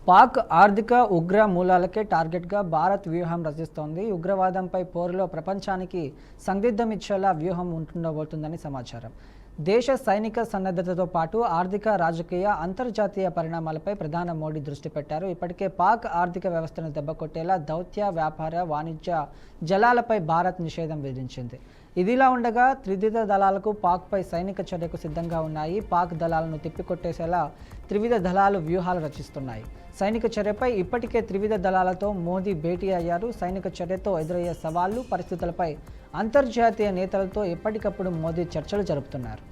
పాక్ ఆర్థిక ఉగ్ర మూలాలకే టార్గెట్గా భారత్ వ్యూహం రచిస్తోంది. ఉగ్రవాదంపై పోరులో ప్రపంచానికి సందిగ్ధం ఇచ్చేలా వ్యూహం ఉంటుండబోతుందని సమాచారం. దేశ సైనిక సన్నద్ధతతో పాటు ఆర్థిక, రాజకీయ, అంతర్జాతీయ పరిణామాలపై ప్రధాని మోడీ దృష్టి పెట్టారు. ఇప్పటికే పాక్ ఆర్థిక వ్యవస్థను దెబ్బకొట్టేలా దౌత్య, వ్యాపార, వాణిజ్య జలాలపై భారత్ నిషేధం విధించింది. ఇదిలా ఉండగా త్రివిధ దళాలకు పాక్పై సైనిక చర్యకు సిద్ధంగా ఉన్నాయి. పాక్ దళాలను తిప్పికొట్టేసేలా త్రివిధ దళాలు వ్యూహాలు రచిస్తున్నాయి. సైనిక చర్యపై ఇప్పటికే త్రివిధ దళాలతో మోదీ భేటీ అయ్యారు. సైనిక చర్యతో ఎదురయ్యే సవాళ్లు, పరిస్థితులపై అంతర్జాతీయ నేతలతో ఎప్పటికప్పుడు మోదీ చర్చలు జరుపుతున్నారు.